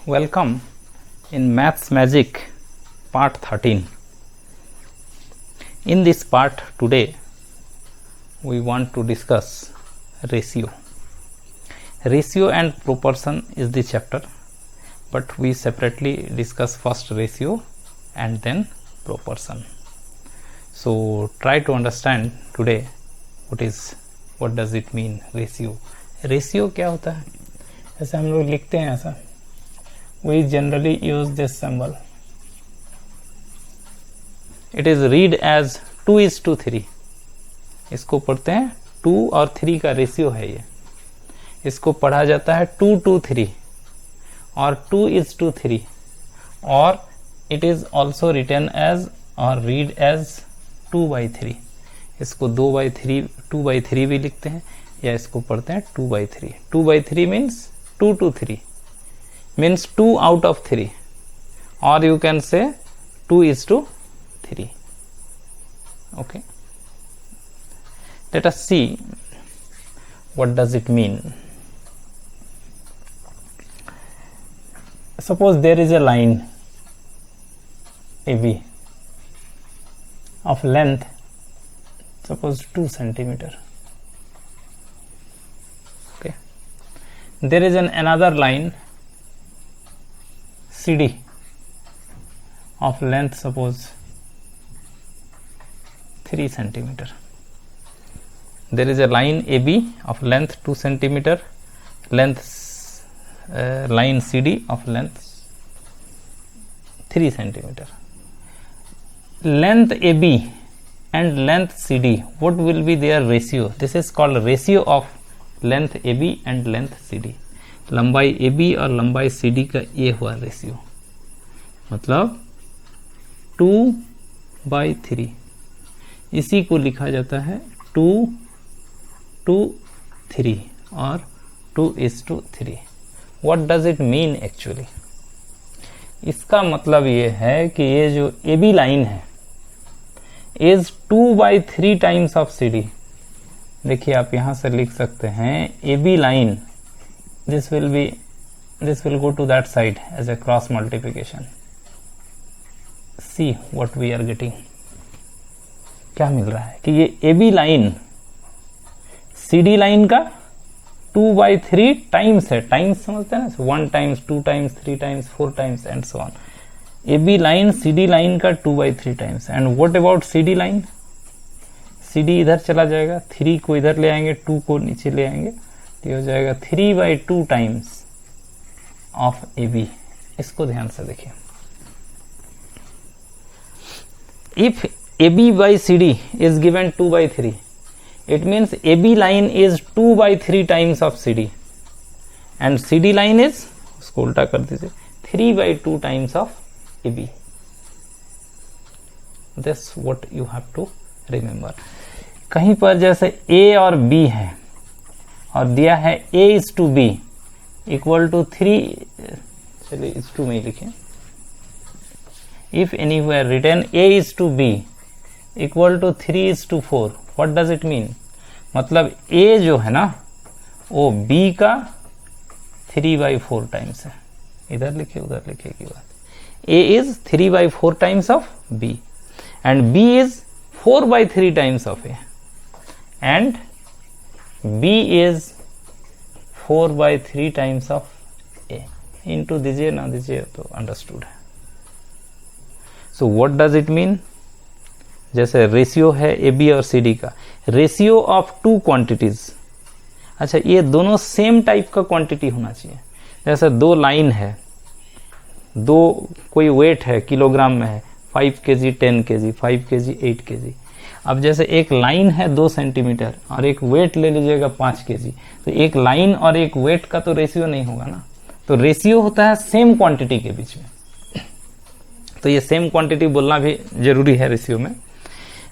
Welcome in Maths Magic part 13. In this part today we want to discuss ratio. Ratio and proportion is the chapter, but we separately discuss first ratio and then proportion. So try to understand today what does it mean ratio. Ratio क्या होता है? ऐसे हम लोग लिखते हैं ऐसा. We generally use this symbol. It is read as 2:3. इसको पढ़ते हैं 2 और 3 का रेशियो है ये. इसको पढ़ा जाता है 2:3 और 2:3 और it is also written as or read as 2/3. इसको 2/3 भी लिखते हैं या इसको पढ़ते हैं 2/3. 2/3 means 2 to 3 means 2 out of 3, or you can say 2:3. Okay, let us see what does it mean. Suppose there is a line AB of length, suppose 2 centimeter. Okay, there is another line CD of length, suppose 3 centimeter. There is a line AB of length 2 centimeter, line CD of length 3 centimeter. Length AB and length CD, what will be their ratio? This is called ratio of length AB and length CD. लंबाई AB और लंबाई CD का ये हुआ ratio, मतलब 2/3. इसी को लिखा जाता है 2:3 और 2:3. What does it mean actually? इसका मतलब ये है कि ये जो AB लाइन है is 2/3 times of CD. देखिए आप यहां से लिख सकते हैं AB line, this will go to that side as a cross multiplication. See what we are getting. क्या मिल रहा है कि ये AB लाइन CD लाइन का 2/3 टाइम्स है. टाइम्स समझते हैं ना, 1 times 2 times 3 times 4 times and so on. AB line CD line का 2/3 times. And what about CD line? CD इधर चला जाएगा, 3 को इधर ले आएंगे, 2 को नीचे ले आएंगे, ये हो जाएगा 3/2 टाइम्स ऑफ AB. इसको ध्यान से देखिए. If AB by CD is given 2/3, it means AB line is 2/3 times of CD and CD line is, उसको उल्टा कर दीजिए, 3/2 times of AB. That's what you have to remember. कहीं पर जैसे A और B है और दिया है A:B इक्वल टू 3, चलिए इस 2 में लिखें. If anywhere written A:B equal to 3:4, what does it mean? मतलब A जो है ना वो B का 3/4 टाइम्स है. इधर लिखिए उधर लिखिए की बात. A is 3/4 times of B and B is 4/3 times of A and B is 4/3 times of A. Into दीजिए ना दीजिए तो अंडरस्टूड है. So what does it mean? जैसे रेशियो है AB और CD का, रेशियो ऑफ 2 क्वांटिटीज. अच्छा, ये दोनों सेम टाइप का क्वांटिटी होना चाहिए. जैसे 2 लाइन है, 2 कोई वेट है, किलोग्राम में है, 5 kg 10 kg 5 kg 8 kg. अब जैसे एक लाइन है 2 सेंटीमीटर और एक वेट ले लीजिएगा 5 kg, तो एक लाइन और एक वेट का तो रेशियो नहीं होगा ना. तो रेशियो होता है सेम क्वांटिटी के बीच में. तो ये सेम क्वांटिटी बोलना भी जरूरी है रेशियो में.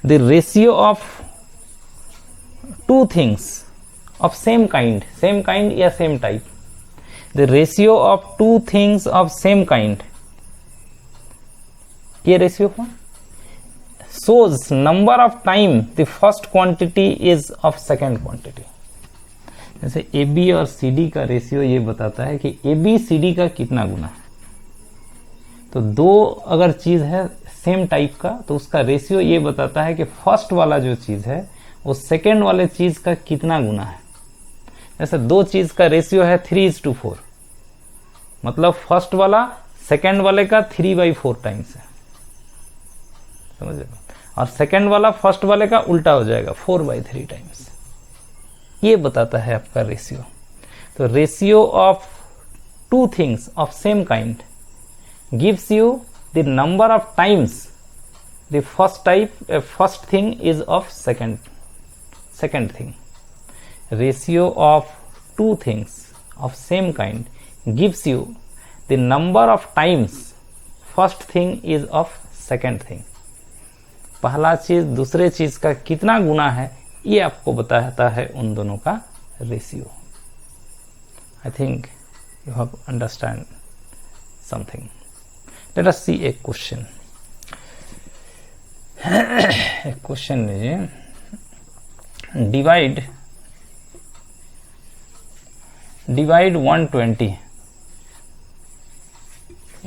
The ratio of 2 things of same kind या same type. The ratio of 2 things of same kind, ये रेशियो हुआ. shows number of time the first quantity is of second quantity. जैसे AB और CD का ratio ये बताता है कि AB CD का कितना गुना है. तो दो अगर चीज है सेम टाइप का तो उसका रेशियो ये बताता है कि फर्स्ट वाला जो चीज है वो सेकेंड वाले चीज का कितना गुना है। जैसे दो चीज का रेशियो है 3:4, मतलब फर्स्ट वाला सेकेंड वाले का 3/4 टाइम्स है, समझ रहे हो, और सेकेंड वाला फर्स्ट वाले का उल्टा हो जाएगा 4/3 टाइम्स। ये बताता है आपका रेशियो। तो ratio of two things of same kind gives you the number of times the first thing is of second thing. Ratio of two things of same kind gives you the number of times first thing is of second thing। पहला चीज दूसरे चीज का कितना गुना है ये आपको बताता है उन दोनों का ratio. I think you have understand something. Let us see a question. एक क्वेश्चन लीजिए, divide 120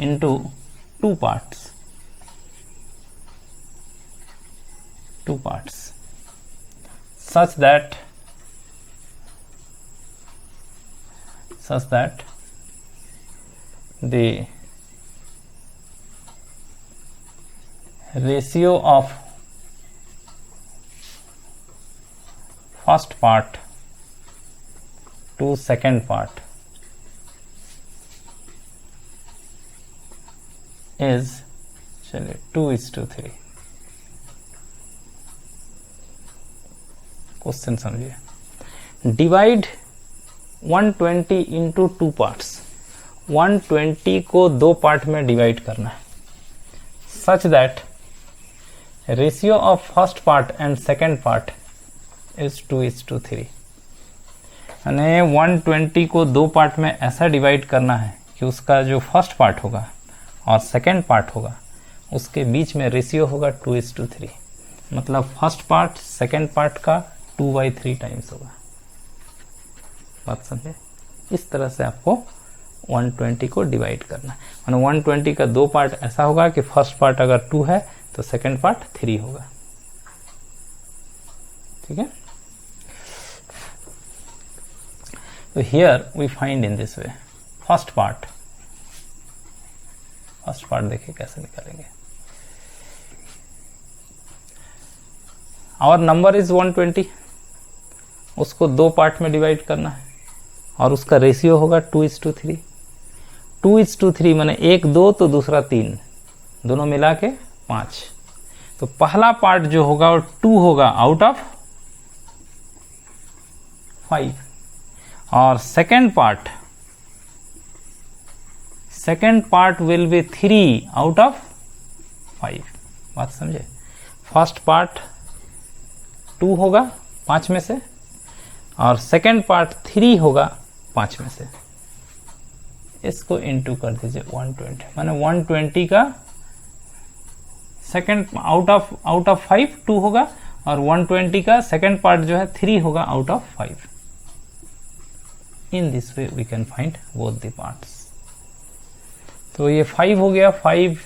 into two parts such that the ratio of first part to second part is, चलिए 2:3। क्वेश्चन समझिए। Divide 120 into two parts. 120 को दो part में divide करना है such that ratio of first part and second part is 2:3। यानी 120 को दो पार्ट में ऐसा डिवाइड करना है कि उसका जो फर्स्ट पार्ट होगा और सेकेंड पार्ट होगा उसके बीच में रेशियो होगा 2:3, मतलब फर्स्ट पार्ट सेकेंड पार्ट का 2/3 टाइम्स होगा। बात समझे? इस तरह से आपको 120 को डिवाइड करना है। 120 का दो पार्ट ऐसा होगा कि फर्स्ट पार्ट अगर 2 है तो सेकेंड पार्ट 3 होगा। ठीक है, तो here we find in this way first part देखिए कैसे निकालेंगे। आवर नंबर इज 120, उसको दो पार्ट में डिवाइड करना है और उसका रेशियो होगा 2:3। 2:3 माने एक 2 तो दूसरा 3, दोनों मिला के 5। तो पहला पार्ट जो होगा वो 2 होगा आउट ऑफ 5 और second part will be 3 out of 5। बात समझे? फर्स्ट पार्ट 2 होगा 5 में से और सेकेंड पार्ट 3 होगा 5 में से। इसको इनटू कर दीजिए 120, माने 120 का सेकेंड आउट ऑफ 5 2 होगा और 120 का सेकेंड पार्ट जो है 3 होगा out of 5। In this way we can find both the parts. तो ये 5 हो गया, 5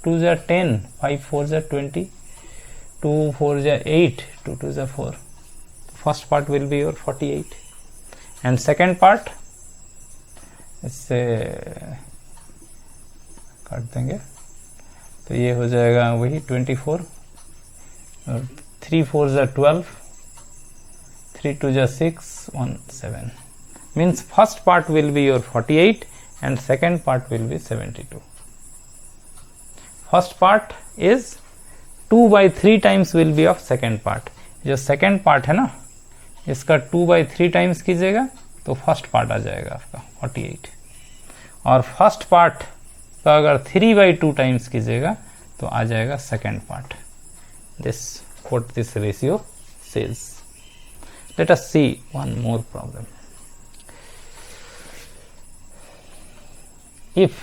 2 जा 10, 5 4 जा 20, 2 4 जा 8, 2 2 जा 4। First part will be your 48 and second part इससे काट देंगे तो ये हो जाएगा वही 24 और 3 4 जा 12, 3 2 जा 6, 1 7। Means first part will be your 48 and second part will be 72. First part is 2/3 times will be of second part। जो second part है ना इसका 2/3 times कीजिएगा तो फर्स्ट पार्ट आ जाएगा आपका 48 और फर्स्ट पार्ट का अगर 3/2 टाइम्स कीजिएगा तो आ जाएगा second part. This what this ratio says. Let us see one more problem. If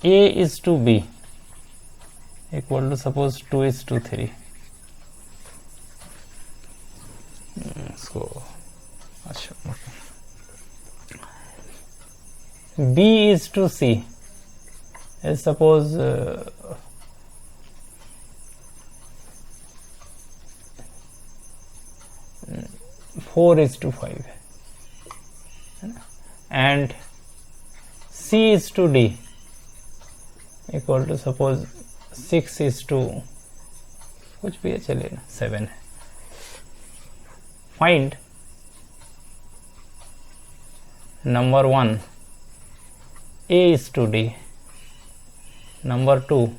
A is to B equal to suppose 2:3, इसको अच्छा B is to C is suppose 4:5 and C is to D equal to suppose 6:, कुछ भी है चलेगा, 7 है. Find number 1 A is to D, number 2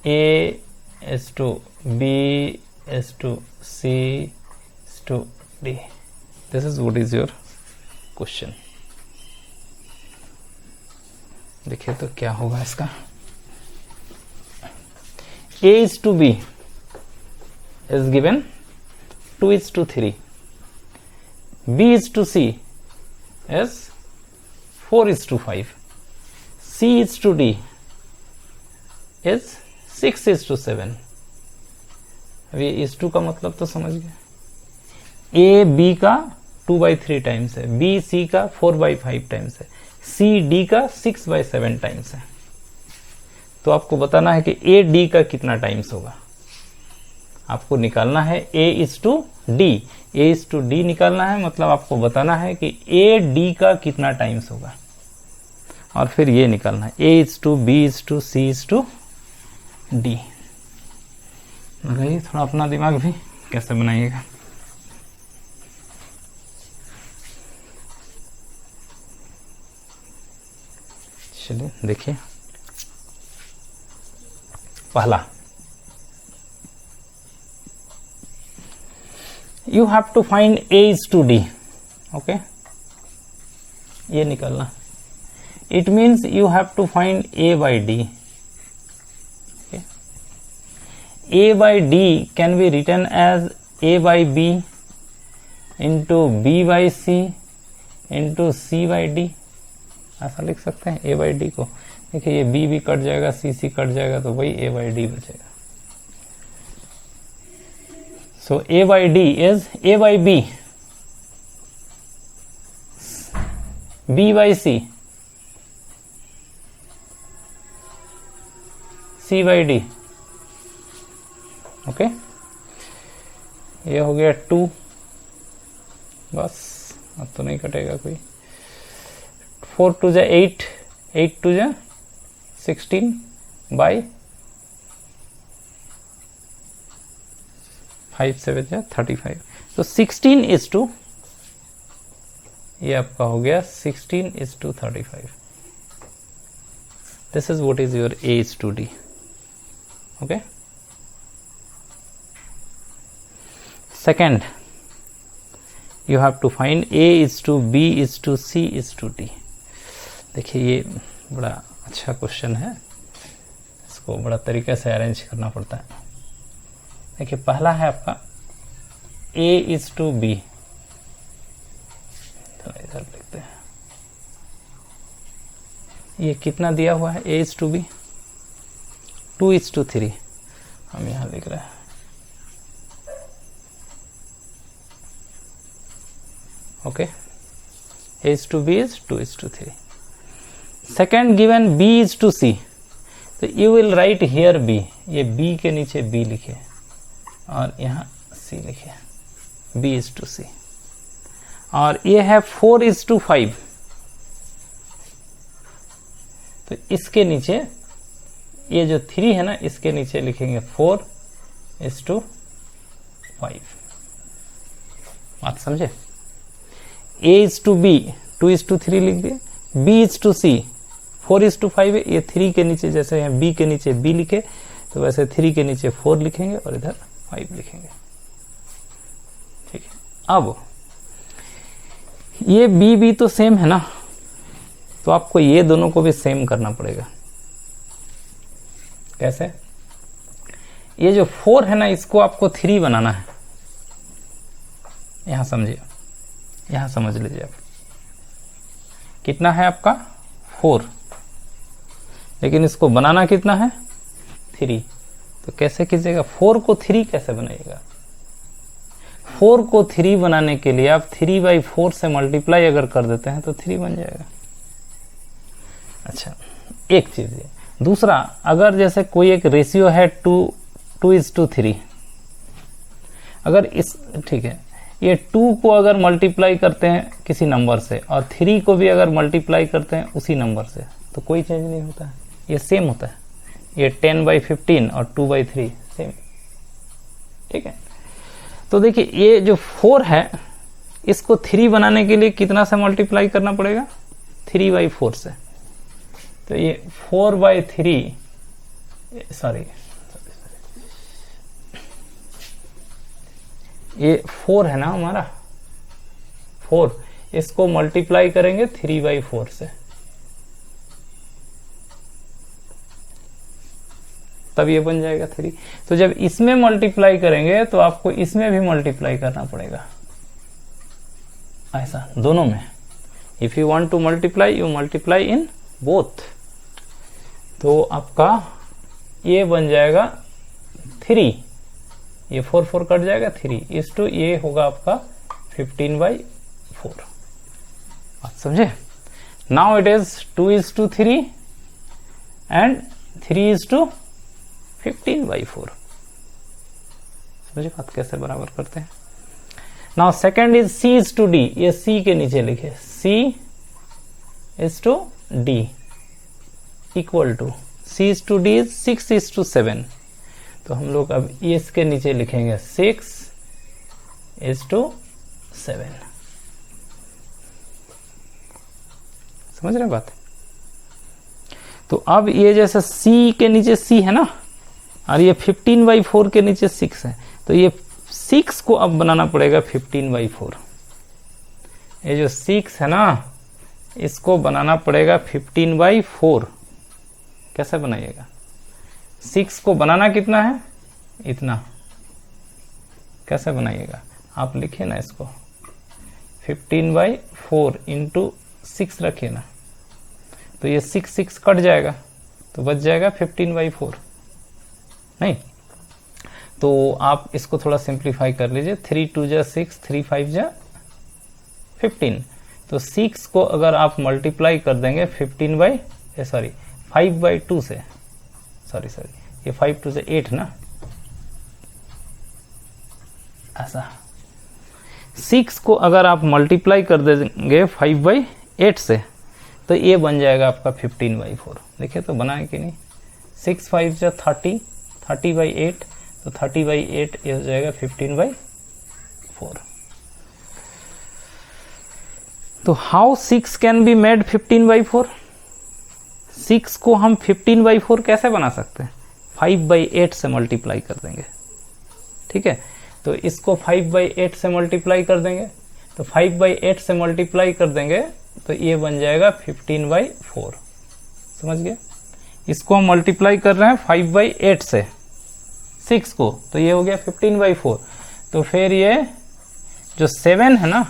A is to B is to C is to D. This is what is your question. देखिए तो क्या होगा इसका. A is to B is given 2:3. B is to C is 4:5. C is to D is 6:7. अब ये इस 2 का मतलब तो समझ गए. A B का 2/3 टाइम्स है, B C का 4/5 टाइम्स है, C D का 6/7 टाइम्स है. तो आपको बताना है कि A D का कितना टाइम्स होगा. आपको निकालना है A is to D. A is to D निकालना है, मतलब आपको बताना है कि A D का कितना टाइम्स होगा, और फिर ये निकालना है A is to B is to C is to D. लगाइए थोड़ा अपना दिमाग भी, कैसे बनाइएगा. चलिए देखिए. पहला, you have to find A is to D. Okay, ये निकालना. It means you have to find A by D. Okay, A by D can be written as A by B into B by C into C by D. ऐसा लिख सकते हैं A by D को. देखिए ये B भी cut जाएगा, C cut जाएगा, तो वही A by D बचेगा. So A by D is A by B, B by C, C by D. Okay, ये हो गया 2. बस अब तो नहीं कटेगा कोई. 4 2 जा 8, 8 2 जा 16 बाई 5 7 जा 35. तो 16:, ये आपका हो गया 16:35. This is what is your A is to D. Okay, second, you have to find A is to B is to C is to D. देखिए ये बड़ा अच्छा क्वेश्चन है, इसको बड़ा तरीके से अरेंज करना पड़ता है. देखिए पहला है आपका A is to B, तो इधर लिखते हैं. ये कितना दिया हुआ है A is to B? 2:3 हम यहां लिख रहे हैं. Okay, A is to B is 2:3. Second, given B is to C, तो you will write here B. ये B के नीचे B लिखे और यहाँ C लिखे, B is to C. और ये है 4:5, तो इसके नीचे ये जो 3 है ना, इसके नीचे लिखेंगे 4:5. बात समझे? A is to B 2:3 लिख दिए, B is to C 4:5 है. ये 3 के नीचे जैसे यहाँ B के नीचे B लिखे, तो वैसे 3 के नीचे 4 लिखेंगे और इधर 5 लिखेंगे. ठीक है, अब ये B तो सेम है ना, तो आपको ये दोनों को भी सेम करना पड़ेगा. कैसे? ये जो 4 है ना, इसको आपको 3 बनाना है. यहां समझिए, यहां समझ लीजिए आप. कितना है आपका 4, लेकिन इसको बनाना कितना है 3. तो कैसे कीजिएगा? 4 को 3 कैसे बनाइएगा? 4 को 3 बनाने के लिए आप 3/4 से मल्टीप्लाई अगर कर देते हैं तो 3 बन जाएगा. अच्छा, एक चीज है। दूसरा, अगर जैसे कोई एक रेशियो है 2:3, अगर इस, ठीक है, ये 2 को अगर मल्टीप्लाई करते हैं किसी नंबर से और 3 को भी अगर मल्टीप्लाई करते हैं उसी नंबर से, तो कोई चेंज नहीं होता है, ये सेम होता है। ये 10/15 और 2/3 सेम, ठीक है। तो देखिए ये जो 4 है, इसको 3 बनाने के लिए कितना से मल्टीप्लाई करना पड़ेगा? 3/4 से। तो ये 4/3, सॉरी, ये 4 है ना हमारा, 4, इसको मल्टीप्लाई करेंगे 3/4 से, तब ये बन जाएगा 3। तो जब इसमें मल्टीप्लाई करेंगे तो आपको इसमें भी मल्टीप्लाई करना पड़ेगा, ऐसा दोनों में। If you want to multiply, you multiply in both. तो आपका ये बन जाएगा 3, ये 4 कट जाएगा, 3 इस टू ये होगा आपका 15/4। बात समझे? Now it is 2:3 and 3:15/4। समझे बात कैसे बराबर करते हैं? नाउ सेकेंड इज C:D, ये C के नीचे लिखे, C:D equal to, C:D is 6:7। तो हम लोग अब इसके नीचे लिखेंगे 6:7। समझ रहे बात? तो अब ये जैसे C के नीचे C है ना, और ये 15/4 के नीचे 6 है, तो ये 6 को अब बनाना पड़ेगा 15/4। ये जो 6 है ना, इसको बनाना पड़ेगा 15/4। कैसे बनाइएगा? 6 को बनाना कितना है? इतना। कैसे बनाइएगा? आप लिखिए ना इसको, 15/4 इंटू 6 रखिए ना, तो ये 6 कट जाएगा, तो बच जाएगा 15/4। नहीं, तो आप इसको थोड़ा सिंप्लीफाई कर लीजिए, 3 2 6, 3 5 15। तो 6 को अगर आप मल्टीप्लाई कर देंगे 5/2 से, सॉरी ये 5 2 से 8 ना, ऐसा। 6 को अगर आप मल्टीप्लाई कर देंगे 5/8 से, तो ये बन जाएगा आपका 15/4। देखिए तो बना है कि नहीं? 6 5 30, 30/8, तो 30/8 ये हो जाएगा 15/4। तो हाउ 6 कैन बी मेड 15/4? 6 को हम 15/4 कैसे बना सकते हैं? 5/8 से मल्टीप्लाई कर देंगे, ठीक है। तो इसको 5/8 से मल्टीप्लाई कर देंगे, तो 5/8 से मल्टीप्लाई कर देंगे तो ये बन जाएगा 15/4। समझ गए? इसको हम मल्टीप्लाई कर रहे हैं 5/8 से 6 को, तो ये हो गया 15/4। तो फिर ये जो 7 है ना,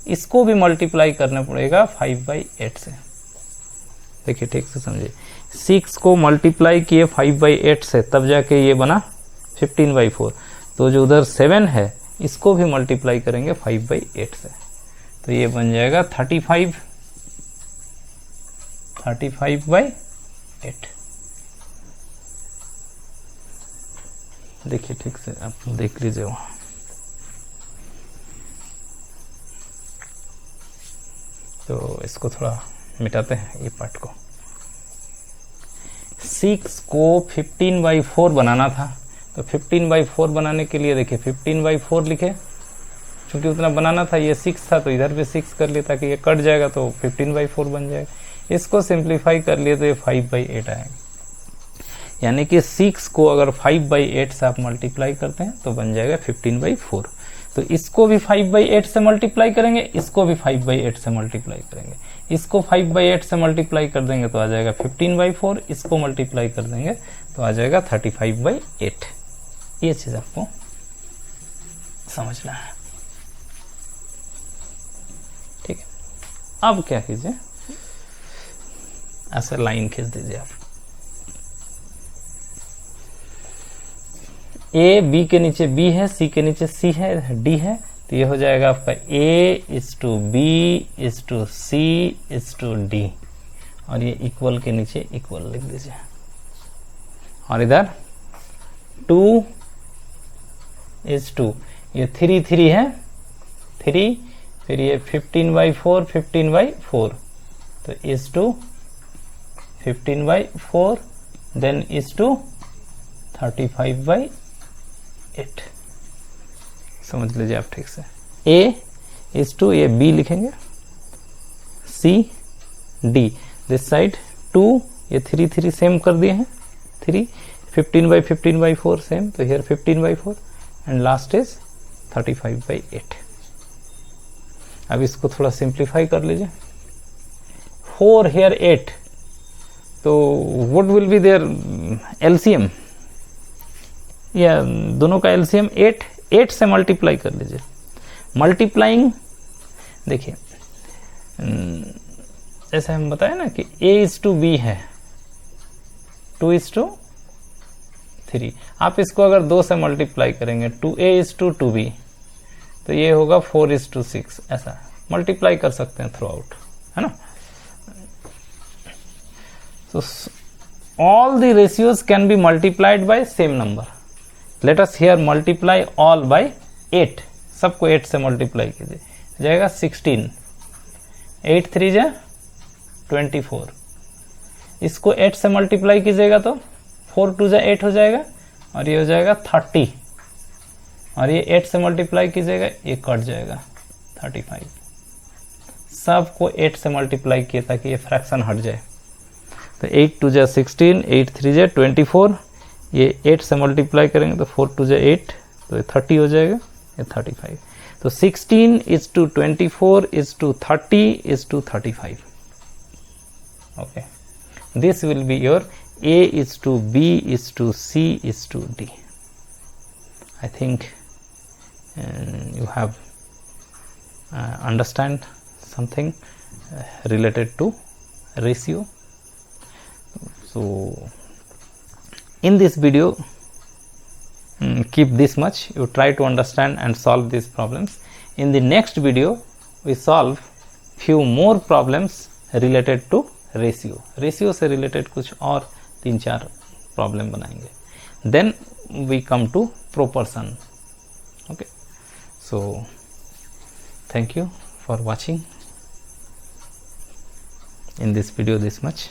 इसको भी मल्टीप्लाई करना पड़ेगा 5/8 से। देखिए ठीक से समझिए, 6 को मल्टीप्लाई किए 5/8 से, तब जाके ये बना 15/4। तो जो उधर 7 है, इसको भी मल्टीप्लाई करेंगे 5/8 से, तो ये बन जाएगा 35/8। देखिए ठीक से आप देख लीजिए वहां। तो इसको थोड़ा मिटाते हैं ये पार्ट को। 6 को 15/4 बनाना था, तो 15/4 बनाने के लिए देखिए 15/4 लिखे, क्योंकि उतना बनाना था, ये 6 था तो इधर भी 6 कर लिया, ताकि ये कट जाएगा तो 15/4 बन जाएगा। इसको सिंप्लीफाई कर लिए तो ये 5/8 आएगा। यानी कि 6 को अगर 5/8 से आप मल्टीप्लाई करते हैं तो बन जाएगा 15/4। तो इसको भी 5/8 से मल्टीप्लाई करेंगे, इसको भी 5/8 से मल्टीप्लाई करेंगे, इसको 5/8 से मल्टीप्लाई कर देंगे तो आ जाएगा 15/4, इसको मल्टीप्लाई कर देंगे तो आ जाएगा 35/8। ये चीज आपको समझना है, ठीक है। अब क्या कीजिए, ऐसे लाइन खींच दीजिए आप, ए बी के नीचे बी है, सी के नीचे सी है, डी है, तो ये हो जाएगा आपका A/B/C/D। और ये इक्वल के नीचे इक्वल लिख दीजिए, और इधर 2:2, ये 3 है 3, फिर ये 15/4 15/4, तो is to 15/4 then is to 35/8। समझ लीजिए आप ठीक से। A is to, ये B लिखेंगे, C D, दिस साइड 2, ये 3 सेम कर दिए हैं, 3 15/15/4 सेम, तो हियर 15/4 एंड लास्ट इज 35/8। अब इसको थोड़ा सिंप्लीफाई कर लीजिए, 4 हियर 8, तो what will be there LCM, या दोनों का एलसीएम 8 से मल्टीप्लाई कर लीजिए। मल्टीप्लाइंग देखिए, जैसे हम बताए ना कि A:B है, 2:3, आप इसको अगर 2 से मल्टीप्लाई करेंगे 2A:2B, तो ये होगा 4:6, ऐसा मल्टीप्लाई कर सकते हैं थ्रू आउट, है ना। So all the ratios can be multiplied by same number. Let us here multiply all by 8, सबको 8 से मल्टीप्लाई कीजिए, जाएगा 16, 8 3 जा 24, इसको 8 से मल्टीप्लाई कीजिएगा तो 4 2 जा 8 हो जाएगा, और ये हो जाएगा 30, और ये 8 से मल्टीप्लाई कीजिएगा, ये कट जाएगा 35। सबको 8 से मल्टीप्लाई किए ताकि ये फ्रैक्शन हट जाए, तो 8 2 जा 16, 8 3 जा 24, ये 8 से मल्टीप्लाई करेंगे तो 4 2 जा 8, तो ये 30 हो जाएगा, ये 35। तो 16:24 30:35। Okay, this will be your A:B:C:D. I think you have understand something related to ratio. So in this video, keep this much, you try to understand and solve these problems. In the next video we solve few more problems related to ratio से related कुछ और 3-4 problem बनाएंगे, then we come to proportion. Okay, so thank you for watching in this video this much.